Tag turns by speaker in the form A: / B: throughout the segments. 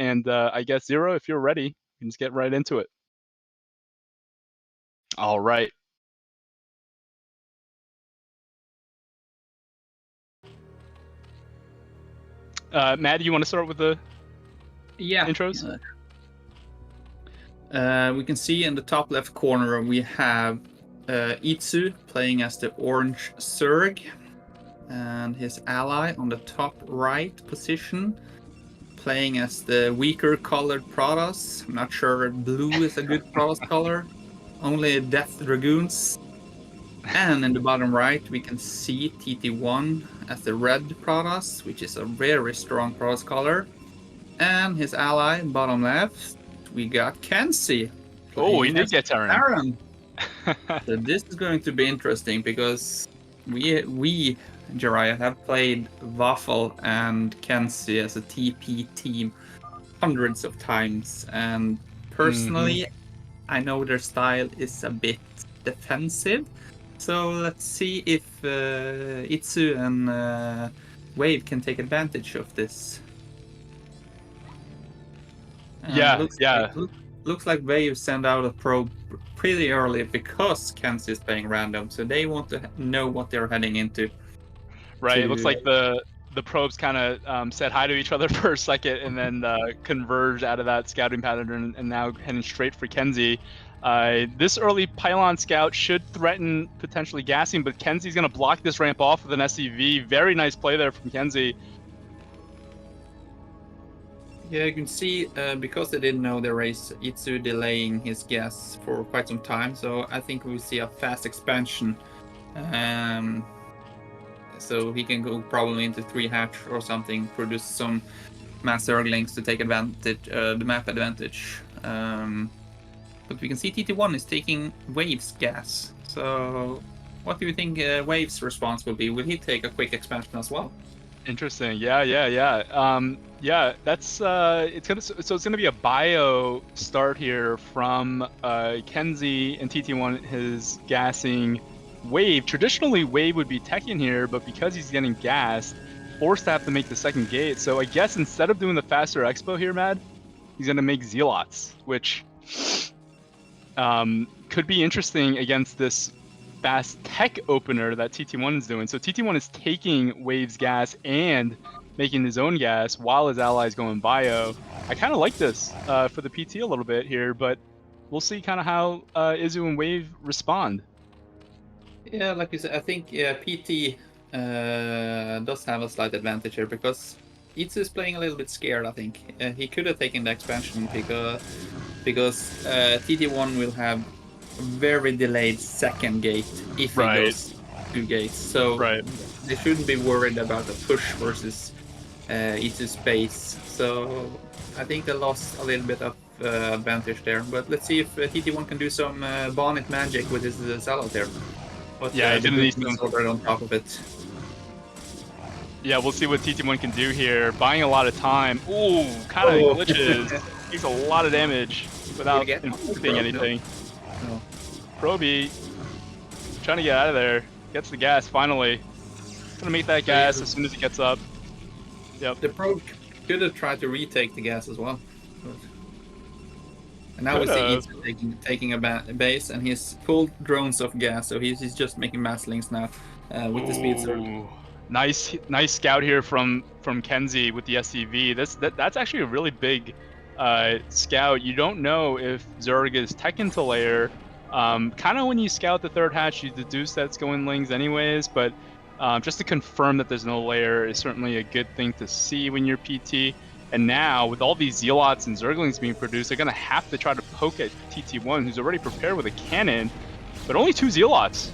A: and I guess Zero, if you're ready, you can just get right into it. All right. Matt, you want to start with the intros?
B: We can see in the top left corner we have Itsu playing as the orange Zerg, and his ally on the top right position playing as the weaker colored Protoss. I'm not sure if blue is a good Protoss color, only Death Dragoons. And in the bottom right we can see TT1 as the red Protoss, which is a very strong Protoss color. And his ally, bottom left, we got Kenzy.
A: Oh, he did get Terran.
B: So this is going to be interesting because we JIRAIYA have played Waffle and Kenzy as a TP team hundreds of times, and personally, I know their style is a bit defensive. So let's see if Itsu and Wave can take advantage of this. Looks like Wave send out a probe pretty early because Kenzy is playing random, so they want to know what they're heading into.
A: Right. It looks like the probes kind of said hi to each other for a second and then converged out of that scouting pattern and now heading straight for Kenzy. This early pylon scout should threaten potentially gassing, but Kenzy's going to block this ramp off with an SCV. Very nice play there from Kenzy.
B: Yeah, you can see because they didn't know the race, Itsu delaying his gas for quite some time, so I think we'll see a fast expansion. So he can go probably into 3 hatch or something, produce some mass Zerglings to take advantage, the map advantage. But we can see TT1 is taking Wave's gas. So what do you think Wave's response will be? Will he take a quick expansion as well?
A: Interesting. Yeah. That's it's gonna be a bio start here from Kenzy and TT1. His gassing Wave. Traditionally, Wave would be teching here, but because he's getting gassed, forced to have to make the second gate. So I guess instead of doing the faster expo here, Mad, he's gonna make Zealots, which could be interesting against this fast tech opener that TT1 is doing. So TT1 is taking Wave's gas and making his own gas while his allies going bio. I kind of like this for the PT a little bit here, but we'll see kind of how Izu and Wave respond.
B: Yeah, like you said, I think PT does have a slight advantage here because Itsu is playing a little bit scared, I think. He could have taken the expansion because TT1 will have very delayed second gate if he goes 2 gates. So they shouldn't be worried about the push versus Itsu's space. So I think they lost a little bit of advantage there. But let's see if TT1 can do some bonnet magic with his salad there. But
A: yeah, he didn't need some
B: already on top of it.
A: Yeah, we'll see what TT1 can do here. Buying a lot of time. Ooh, kind of glitches. Takes a lot of damage without inflicting anything.
B: No.
A: Proby trying to get out of there. Gets the gas finally. Gonna make that gas as soon as he gets up. Yep.
B: The probe could have tried to retake the gas as well. And now we see Itsu taking a base, and he's full drones of gas, so he's just making masslings now with the speed surge.
A: Nice scout here from Kenzy with the SCV. That's actually a really big scout. You don't know if Zerg is tech into layer. Kind of when you scout the third hatch, you deduce that it's going lings anyways, but just to confirm that there's no layer is certainly a good thing to see when you're PT. And now, with all these Zealots and Zerglings being produced, they're going to have to try to poke at TT1, who's already prepared with a cannon, but only 2 Zealots.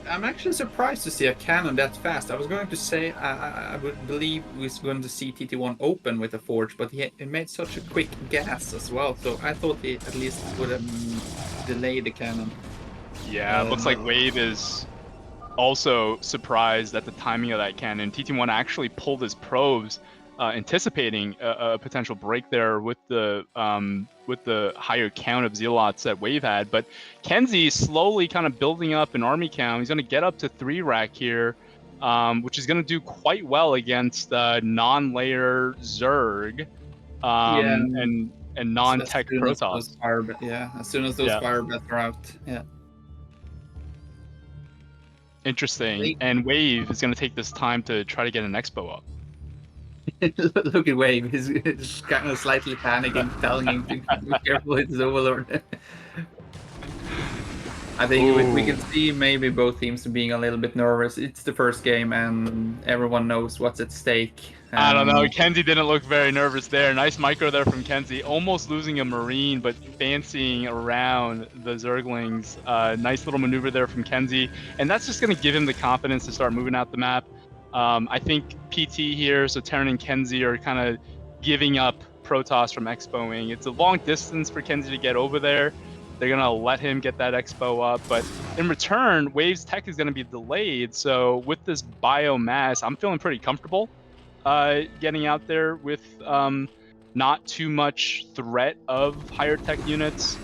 B: I'm actually surprised to see a cannon that fast. I was going to say I would believe we was going to see TT1 open with a forge, but he made such a quick gas as well, so I thought he at least would have delayed the cannon.
A: Yeah, it looks like Wave is also surprised at the timing of that cannon. TT1 actually pulled his probes, anticipating a potential break there with the higher count of Zealots that Wave had. But Kenzy slowly kind of building up an army count. He's going to get up to 3 rack here, which is going to do quite well against non-layer Zerg. and non-tech
B: as
A: Protoss.
B: as soon as those fire bets are out, yeah.
A: Interesting. And Wave is going to take this time to try to get an expo up.
B: Look at Wave. He's kind of slightly panicking, telling him to be careful with his overlord. I think we can see maybe both teams being a little bit nervous. It's the first game, and everyone knows what's at stake.
A: I don't know. Kenzy didn't look very nervous there. Nice micro there from Kenzy. Almost losing a Marine, but fancying around the Zerglings. Nice little maneuver there from Kenzy. And that's just going to give him the confidence to start moving out the map. I think PT here, so Terran and Kenzy are kind of giving up Protoss from expoing. It's a long distance for Kenzy to get over there. They're going to let him get that expo up. But in return, Wave's tech is going to be delayed. So with this biomass, I'm feeling pretty comfortable getting out there with not too much threat of higher tech units.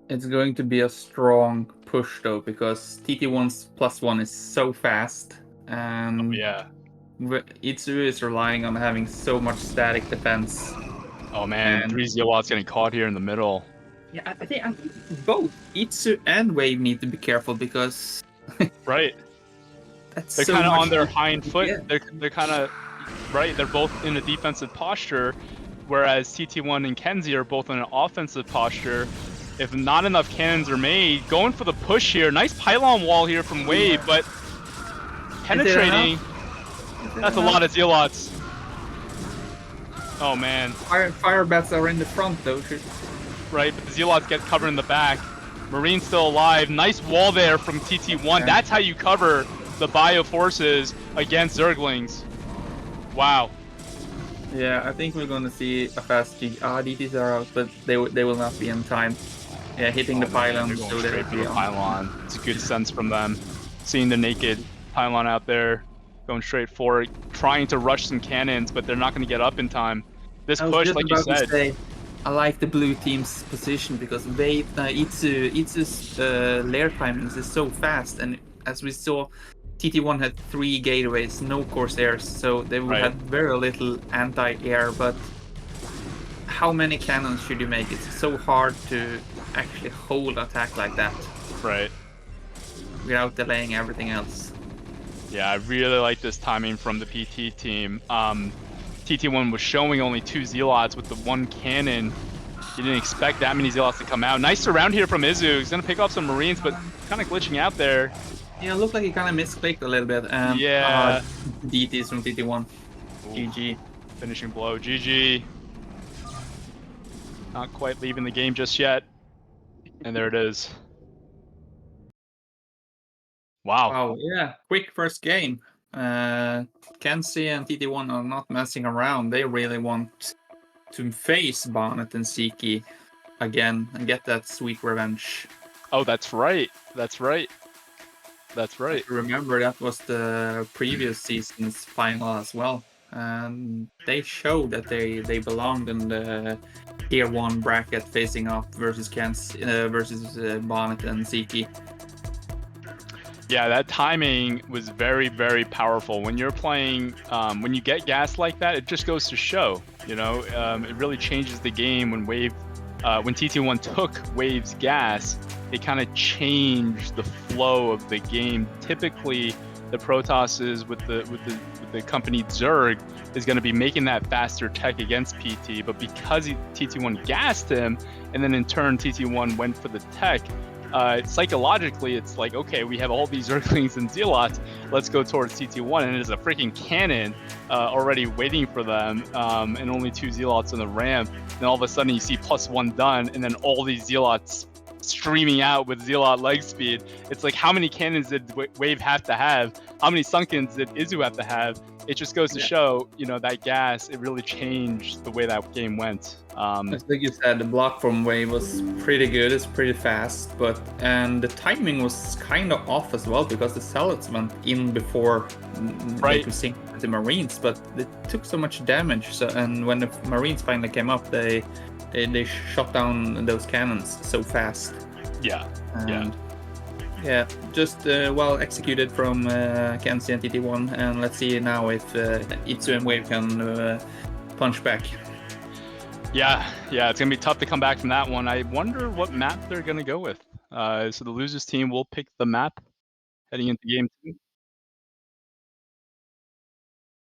B: It's going to be a strong push though, because TT1's +1 is so fast, and Itzu is relying on having so much static defense.
A: Oh man, 3 Zealots getting caught here in the middle.
B: Yeah, I think both Itzu and Wave need to be careful because
A: right.
B: That's
A: they're
B: so
A: kind of
B: much
A: on their hind foot.
B: Yeah.
A: They're kind of right. They're both in a defensive posture, whereas TT1 and Kenzy are both in an offensive posture. If not enough cannons are made, going for the push here. Nice pylon wall here from Wave, but penetrating. That's a lot of Zealots. Oh man.
B: Fire bats are in the front though.
A: Right, but the Zealots get covered in the back. Marine's still alive. Nice wall there from TT1. That's how you cover the bio forces against Zerglings. Wow.
B: Yeah, I think we're going to see a fast G. DTs are out, but they will not be in time. Yeah, hitting the pylon.
A: They're going straight for the pylon. It's a good sense from them. Seeing the naked pylon out there, going straight for it, trying to rush some cannons, but they're not going to get up in time. This push, like you said.
B: I like the blue team's position because Itzu's lair timings is so fast, and as we saw, TT1 had 3 gateways, no Corsairs, so they would have very little anti-air, but how many cannons should you make? It's so hard to actually hold attack like that.
A: Right.
B: Without delaying everything else.
A: Yeah, I really like this timing from the PT team. TT1 was showing only 2 Zealots with the 1 cannon. You didn't expect that many Zealots to come out. Nice surround here from Izu. He's going to pick off some Marines, but kind of glitching out there.
B: Yeah, it looked like he kind of misclicked a little bit.
A: Yeah.
B: DTs from TT1.
A: Ooh.
B: GG.
A: Finishing blow. GG. Not quite leaving the game just yet. And there it is. Wow.
B: Wow, yeah. Quick first game. Kenzy and TT1 are not messing around. They really want to face Bonnet and Siki again and get that sweet revenge.
A: Oh, that's right. That's right. That's right.
B: Remember, that was the previous season's final as well. And they showed that they belonged in the tier 1 bracket facing off versus versus Bonnet and Siki.
A: Yeah, that timing was very, very powerful. When you're playing, when you get gas like that, it just goes to show, you know, it really changes the game. When when TT1 took Wave's gas, it kind of changed the flow of the game. Typically, the Protosses with the company Zerg is going to be making that faster tech against PT, but because TT1 gassed him, and then in turn TT1 went for the tech, psychologically, it's like, okay, we have all these Zerglings and Zealots, let's go towards TT1, and there's a freaking cannon already waiting for them, and only 2 Zealots on the ramp, and all of a sudden you see +1 done, and then all these Zealots streaming out with Zealot leg speed. It's like, how many cannons did Wave have to have? How many Sunkens did Izu have to have? It just goes to show, you know, that gas, it really changed the way that game went.
B: As like you said, the block from Wave was pretty good. It's pretty fast, and the timing was kind of off as well because the Zealots went in before they could sink the Marines, but they took so much damage. So, and when the Marines finally came up, they shot down those cannons so fast.
A: Yeah.
B: Yeah, just well executed from Kenzy and TT1, and let's see now if Itzu and Wave can punch back.
A: Yeah, it's gonna be tough to come back from that one. I wonder what map they're gonna go with. So the losers team will pick the map heading into game 2.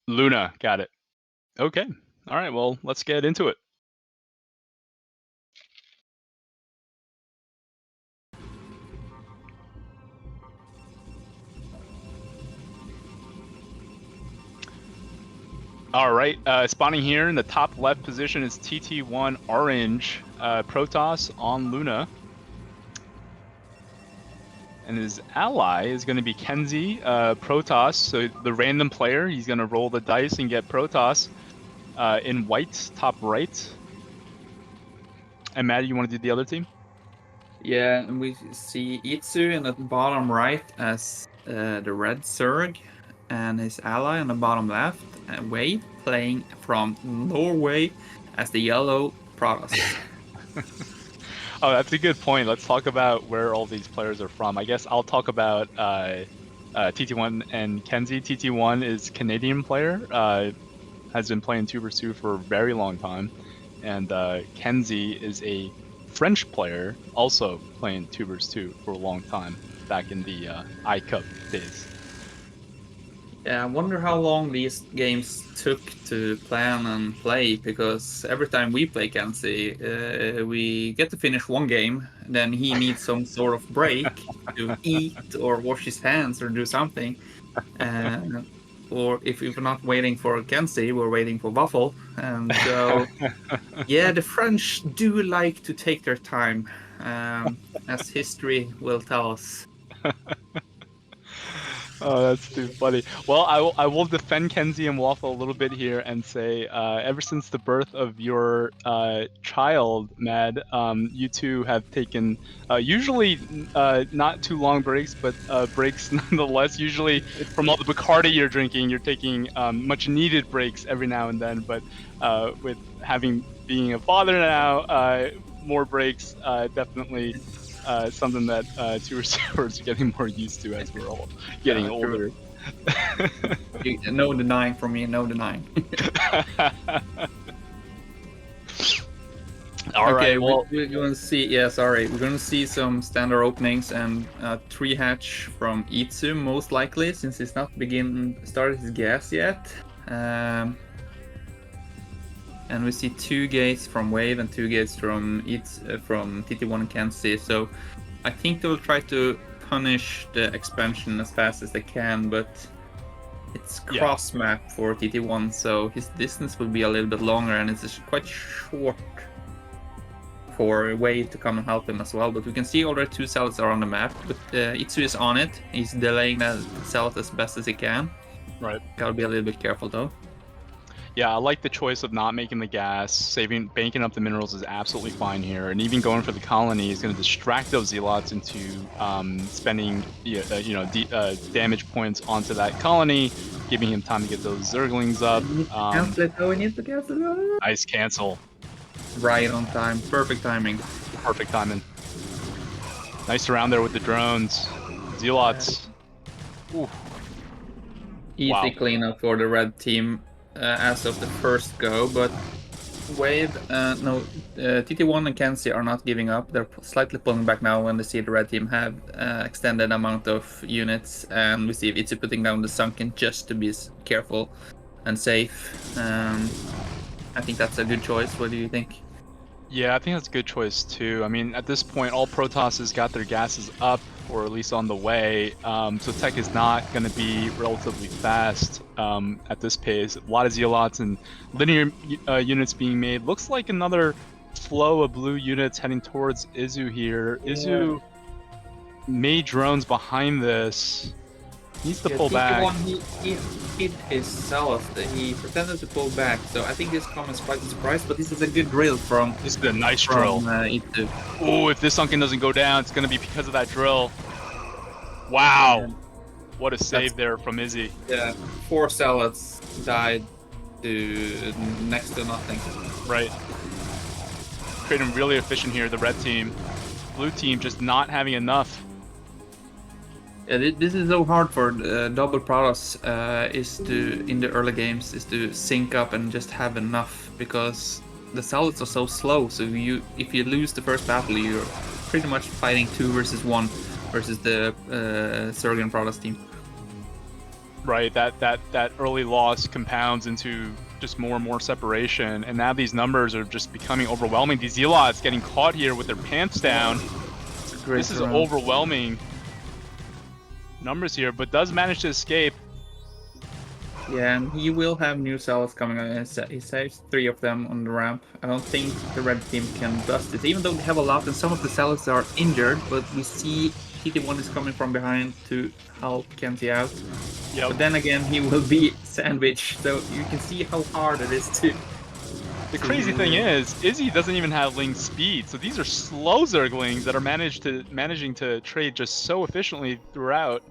A: Luna, got it. Okay, all right. Well, let's get into it. All right, spawning here in the top left position is TT1 Orange Protoss on Luna. And his ally is going to be Kenzy Protoss, so the random player. He's going to roll the dice and get Protoss in white, top right. And Maddie, you want to do the other team?
B: Yeah, and we see Itsu in the bottom right as the red Zerg, and his ally on the bottom left, Wade, playing from Norway as the yellow Protoss.
A: Oh, that's a good point. Let's talk about where all these players are from. I guess I'll talk about TT1 and Kenzy. TT1 is a Canadian player, has been playing 2vs2 for a very long time. And Kenzy is a French player, also playing 2vs2 for a long time, back in the iCup days.
B: Yeah, I wonder how long these games took to plan and play, because every time we play Kenzy, we get to finish one game, then he needs some sort of break to eat or wash his hands or do something. Or if we're not waiting for Kenzy, we're waiting for Waffle. And so, yeah, the French do like to take their time, as history will tell us.
A: Oh, that's too funny. Well, I will defend Kenzy and Waffle a little bit here and say, ever since the birth of your child, Mad, you two have taken usually not too long breaks, but breaks nonetheless. Usually, from all the Bacardi you're drinking, you're taking much needed breaks every now and then. But with being a father now, more breaks definitely. Something that two receivers are getting more used to as we're all getting older.
B: No denying from me, no denying.
A: All right, well,
B: we're going to see. Yeah, sorry, we're going to see some standard openings and 3 hatch from Itsu most likely, since he's not started his gas yet. And we see 2 gates from Wave and 2 gates from TT1 and Kenzy. So I think they'll try to punish the expansion as fast as they can, but it's cross map for TT1, so his distance will be a little bit longer, and it's quite short for Wave to come and help him as well. But we can see already 2 cells are on the map, but Itsu is on it. He's delaying that cell as best as he can.
A: Right.
B: Gotta be a little bit careful though.
A: Yeah, I like the choice of not making the gas. Banking up the minerals is absolutely fine here, and even going for the colony is going to distract those zealots into spending damage points onto that colony, giving him time to get those zerglings up.
B: Cancel it. Oh, we need to cancel it.
A: Nice cancel.
B: Right on time. Perfect timing.
A: Perfect timing. Nice around there with the drones. Zealots. Ooh.
B: Easy cleanup for the red team as of the first go, but TT1 and Kenzy are not giving up. They're slightly pulling back now when they see the red team have extended amount of units, and we see Itsu putting down the sunken just to be careful and safe. I think that's a good choice. What do you think?
A: Yeah, I think that's a good choice too. I mean, at this point, all Protosses got their gases up, or at least on the way. So tech is not going to be relatively fast at this pace. A lot of zealots and linear units being made. Looks like another flow of blue units heading towards Izu here. Yeah. Izu made drones behind this. Needs to pull back.
B: He hit his cells. He pretended to pull back, so I think this comes quite a surprise. But this is a good drill from.
A: This is a nice drill. Oh, if this sunken doesn't go down, it's gonna be because of that drill. Wow, what a save there from Izzy.
B: Yeah, 4 zealots died to next to nothing.
A: Right. Trading really efficient here. The red team, blue team just not having enough.
B: Yeah, this is so hard for double Prados is to in the early games is to sync up and just have enough because the salads are so slow. So if you lose the first battle, you're pretty much fighting 2 versus 1 versus the Surgeon Prados team.
A: Right, that early loss compounds into just more and more separation, and now these numbers are just becoming overwhelming. These Zealots getting caught here with their pants down. This is overwhelming numbers here, but does manage to escape.
B: Yeah, and he will have new cells coming on. He saves 3 of them on the ramp. I don't think the red team can bust it, even though they have a lot and some of the cells are injured, but we see TT1 is coming from behind to help Kenzy out.
A: Yep.
B: But then again, he will be sandwiched, so you can see how hard it is to...
A: The crazy thing is, Izzy doesn't even have Ling speed, so these are slow Zerglings that are managing to trade just so efficiently throughout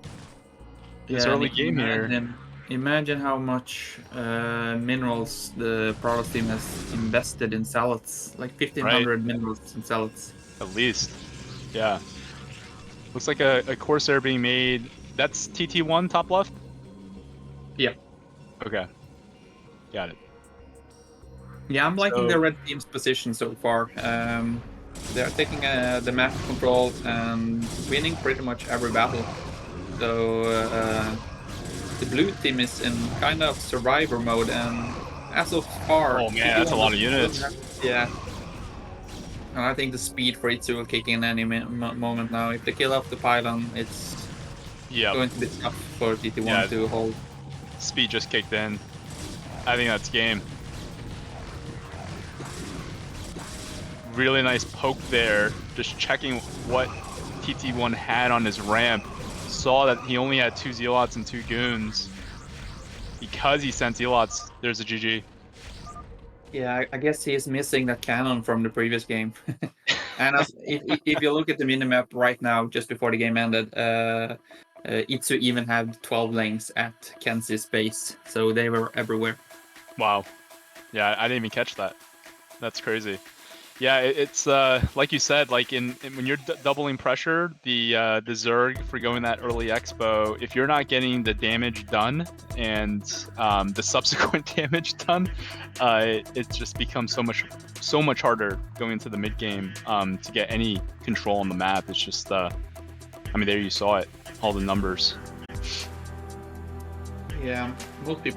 A: this early game here.
B: Imagine how much minerals the Prados team has invested in salads, like 1,500 minerals in salads.
A: At least, yeah. Looks like a Corsair being made. That's TT1 top left?
B: Yeah.
A: Okay. Got it.
B: Yeah, I'm liking the red team's position so far. They're taking the map control and winning pretty much every battle. So the blue team is in kind of survivor mode, and as of far...
A: Oh man, that's a lot of units.
B: Yeah. And I think the speed for Itzu will kick in any moment now. If they kill off the pylon, it's going to be tough for TT1 to hold.
A: Speed just kicked in. I think that's game. Really nice poke there, just checking what TT1 had on his ramp. Saw that he only had 2 Zealots and 2 Goons. Because he sent Zealots, there's a GG.
B: Yeah, I guess he's missing that cannon from the previous game. And if you look at the minimap right now, just before the game ended, Itzu even had 12 lanes at Kenzy's base, so they were everywhere.
A: Wow. Yeah, I didn't even catch that. That's crazy. Yeah, it's like you said, like when you're doubling pressure, the Zerg for going that early expo, if you're not getting the damage done and the subsequent damage done, it just becomes so much harder going into the mid game to get any control on the map. It's just, I mean, there you saw it, all the numbers.
B: Yeah, most people